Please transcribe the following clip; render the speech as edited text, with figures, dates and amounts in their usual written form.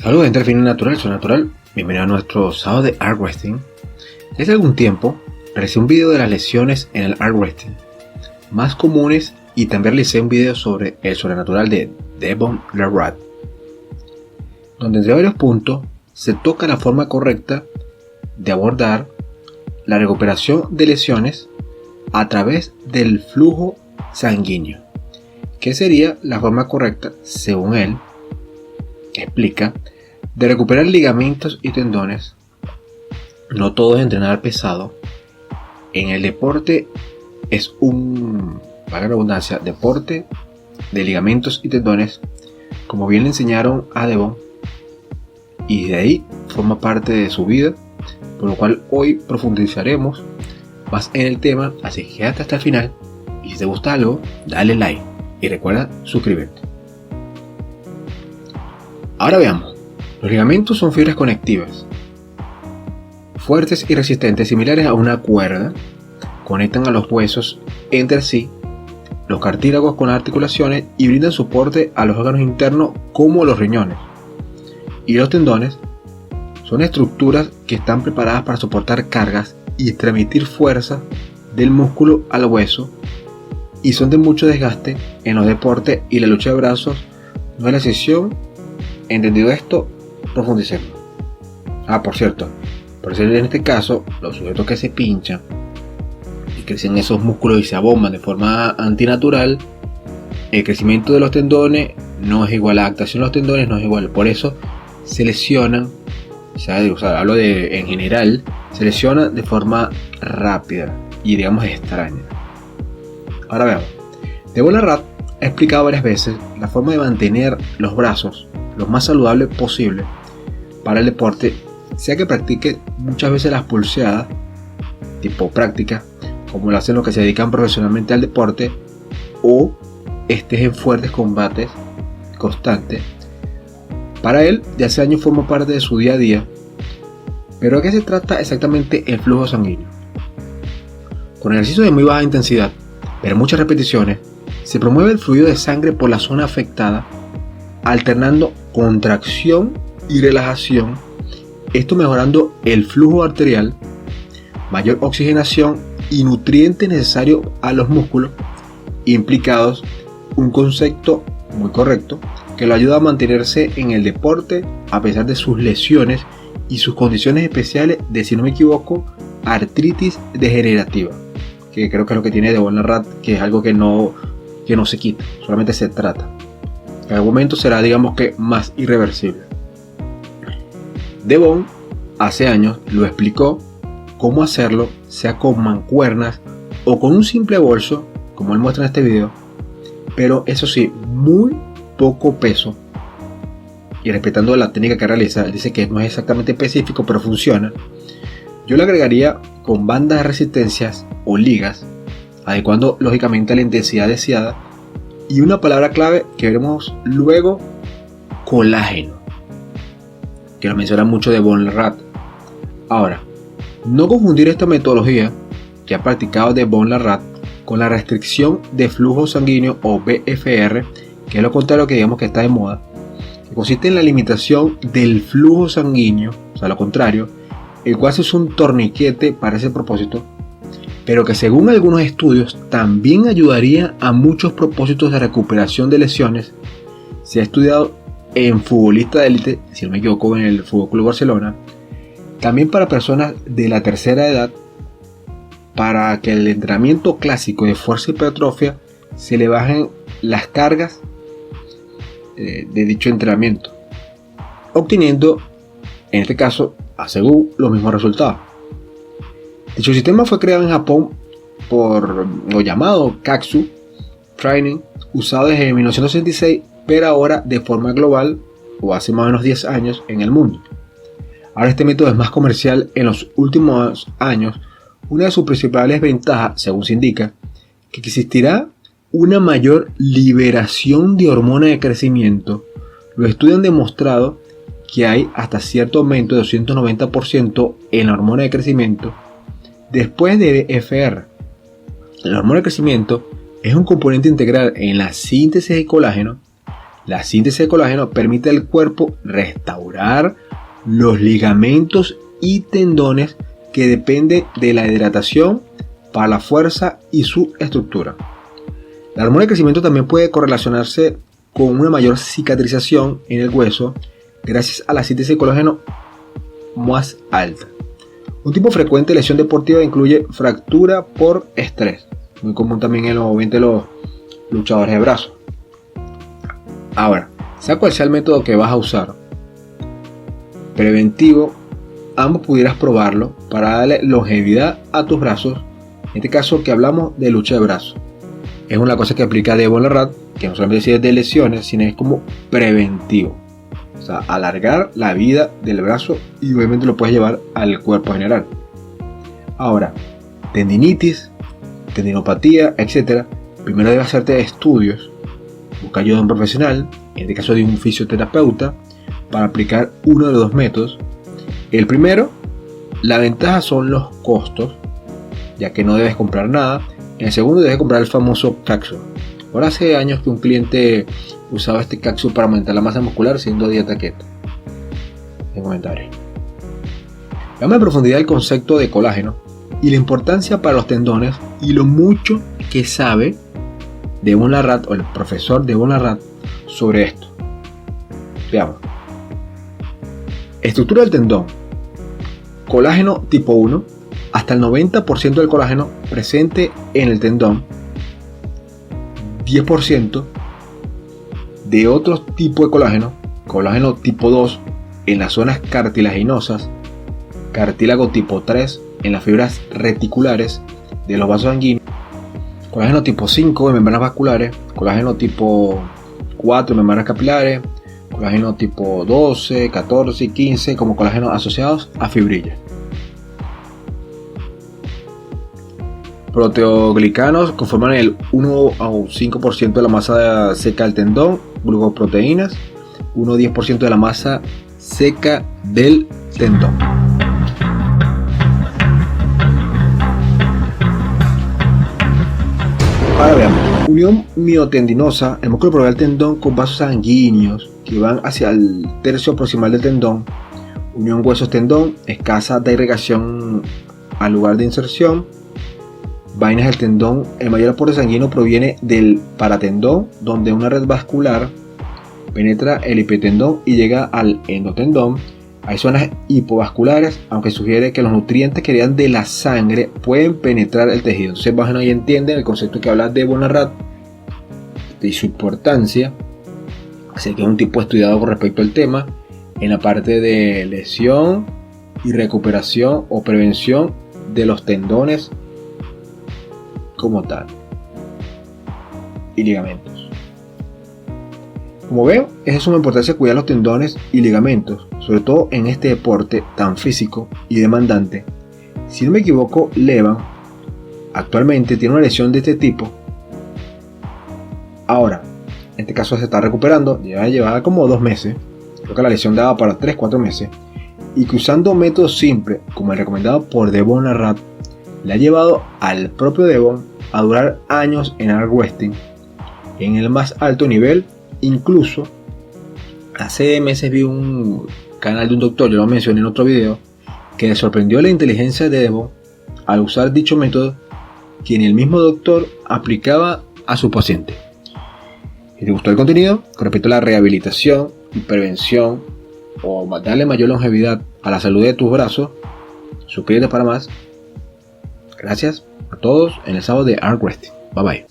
Saludos gente del fitness natural, soy Natural. Bienvenido a nuestro sábado de arm wrestling. Hace algún tiempo realicé un video de las lesiones en el arm wrestling más comunes y también realicé un video sobre el sobrenatural de Devon Larratt, donde entre varios puntos se toca la forma correcta de abordar la recuperación de lesiones a través del flujo sanguíneo. ¿Qué sería la forma correcta, según él explica, de recuperar ligamentos y tendones? No todo es entrenar pesado. En el deporte es un, para la redundancia, deporte de ligamentos y tendones, como bien le enseñaron a Devon, y de ahí forma parte de su vida, por lo cual hoy profundizaremos más en el tema, así que quédate hasta el final y si te gusta algo, dale like y recuerda suscribirte. Ahora veamos, los ligamentos son fibras conectivas, fuertes y resistentes, similares a una cuerda, conectan a los huesos entre sí, los cartílagos con las articulaciones y brindan soporte a los órganos internos como los riñones. Y los tendones son estructuras que están preparadas para soportar cargas y transmitir fuerza del músculo al hueso y son de mucho desgaste en los deportes y la lucha de brazos no es la excepción. Entendido esto, profundicemos. Por cierto, en este caso, los sujetos que se pinchan y crecen esos músculos y se abomban de forma antinatural, el crecimiento de los tendones no es igual, la adaptación de los tendones no es igual, por eso se lesionan, hablo de en general, se lesionan de forma rápida y digamos extraña. Ahora veamos, Devon Larratt ha explicado varias veces la forma de mantener los brazos lo más saludable posible para el deporte, sea que practique muchas veces las pulseadas tipo práctica, como lo hacen los que se dedican profesionalmente al deporte, o estés en fuertes combates constantes. Para él, de hace años forma parte de su día a día. Pero ¿de qué se trata exactamente el flujo sanguíneo? Con ejercicios de muy baja intensidad, pero muchas repeticiones, se promueve el fluido de sangre por la zona afectada, alternando contracción y relajación, esto mejorando el flujo arterial, mayor oxigenación y nutrientes necesarios a los músculos implicados, un concepto muy correcto que lo ayuda a mantenerse en el deporte a pesar de sus lesiones y sus condiciones especiales de, si no me equivoco, artritis degenerativa, que creo que es lo que tiene Devon Larratt, que es algo que no se quita, solamente se trata. En algún momento será, digamos que, más irreversible. Devon hace años lo explicó cómo hacerlo, sea con mancuernas o con un simple bolso, como él muestra en este video, pero eso sí, muy poco peso y respetando la técnica que realiza. Él dice que no es exactamente específico, pero funciona. Yo le agregaría con bandas de resistencias o ligas, adecuando lógicamente a la intensidad deseada, y una palabra clave que veremos luego, colágeno, que lo menciona mucho Devon Larratt. Ahora, no confundir esta metodología que ha practicado Devon Larratt con la restricción de flujo sanguíneo o BFR, que es lo contrario, que digamos que está de moda, que consiste en la limitación del flujo sanguíneo, o sea lo contrario, el cual es un torniquete para ese propósito, pero que según algunos estudios también ayudaría a muchos propósitos de recuperación de lesiones. Se ha estudiado en futbolistas de élite, si no me equivoco, en el Fútbol Club Barcelona, también para personas de la tercera edad, para que el entrenamiento clásico de fuerza y hipertrofia se le bajen las cargas de dicho entrenamiento, obteniendo en este caso según los mismos resultados. Dicho sistema fue creado en Japón por lo llamado Katsu Training, usado desde 1966, pero ahora de forma global, o hace más o menos 10 años, en el mundo. Ahora este método es más comercial en los últimos años. Una de sus principales ventajas, según se indica, que existirá una mayor liberación de hormona de crecimiento. Los estudios han demostrado que hay hasta cierto aumento de 290% en la hormona de crecimiento después de BFR. La hormona de crecimiento es un componente integral en la síntesis de colágeno, La síntesis de colágeno permite al cuerpo restaurar los ligamentos y tendones que dependen de la hidratación para la fuerza y su estructura. La hormona de crecimiento también puede correlacionarse con una mayor cicatrización en el hueso gracias a la síntesis de colágeno más alta. Un tipo frecuente de lesión deportiva incluye fractura por estrés, muy común también en los luchadores de brazos. Ahora, sea cual sea el método que vas a usar, preventivo, ambos pudieras probarlo para darle longevidad a tus brazos. En este caso que hablamos de lucha de brazos, es una cosa que aplica Devon Larratt, que no solamente es de lesiones, sino es como preventivo. O sea, alargar la vida del brazo y obviamente lo puedes llevar al cuerpo general. Ahora, tendinitis, tendinopatía, etc. Primero debes hacerte estudios, buscar ayuda de un profesional, en este caso de un fisioterapeuta, para aplicar uno de los dos métodos. El primero, la ventaja son los costos, ya que no debes comprar nada. En el segundo, debes comprar el famoso cápsula. Ahora hace años que un cliente usaba este cápsula para aumentar la masa muscular siendo dieta keto. En comentarios. Veamos en profundidad el concepto de colágeno y la importancia para los tendones y lo mucho que sabe Devon Larratt, o el profesor Devon Larratt, sobre esto. Veamos. Estructura del tendón. Colágeno tipo 1. Hasta el 90% del colágeno presente en el tendón. 10% de otro tipo de colágeno. Colágeno tipo 2 en las zonas cartilaginosas. Cartílago tipo 3 en las fibras reticulares de los vasos sanguíneos. Colágeno tipo 5 en membranas vasculares. Colágeno tipo 4 en membranas capilares. Colágeno tipo 12, 14 y 15 como colágenos asociados a fibrillas. Proteoglicanos conforman el 1 a 5% de la masa seca del tendón. Glucoproteínas, 1 a 10% de la masa seca del tendón. Ahora veamos. Unión miotendinosa, el músculo provee al tendón con vasos sanguíneos que van hacia el tercio proximal del tendón. Unión huesos-tendón, escasa de irrigación al lugar de inserción. Vainas del tendón, el mayor aporte sanguíneo proviene del paratendón, donde una red vascular penetra el epitendón y llega al endotendón. Hay zonas hipovasculares, aunque sugiere que los nutrientes que llegan de la sangre pueden penetrar el tejido. Entonces, bajan ahí, entienden el concepto que habla Devon Larratt y su importancia. Así que es un tipo estudiado con respecto al tema en la parte de lesión y recuperación o prevención de los tendones como tal y ligamentos. Como veo, es de suma importancia cuidar los tendones y ligamentos, sobre todo en este deporte tan físico y demandante. Si no me equivoco, Levan actualmente tiene una lesión de este tipo. Ahora, en este caso se está recuperando, lleva como 2 meses, creo que la lesión daba para 3-4 meses, y que usando métodos simples, como el recomendado por Devon Larratt, le ha llevado al propio Devon a durar años en arm wrestling en el más alto nivel. Incluso hace meses vi un canal de un doctor, yo lo mencioné en otro video, que le sorprendió la inteligencia de Devon al usar dicho método que ni el mismo doctor aplicaba a su paciente. Si te gustó el contenido con respecto a la rehabilitación y prevención o darle mayor longevidad a la salud de tus brazos, suscríbete para más. Gracias a todos en el sábado de Arm Wrestling. Bye bye.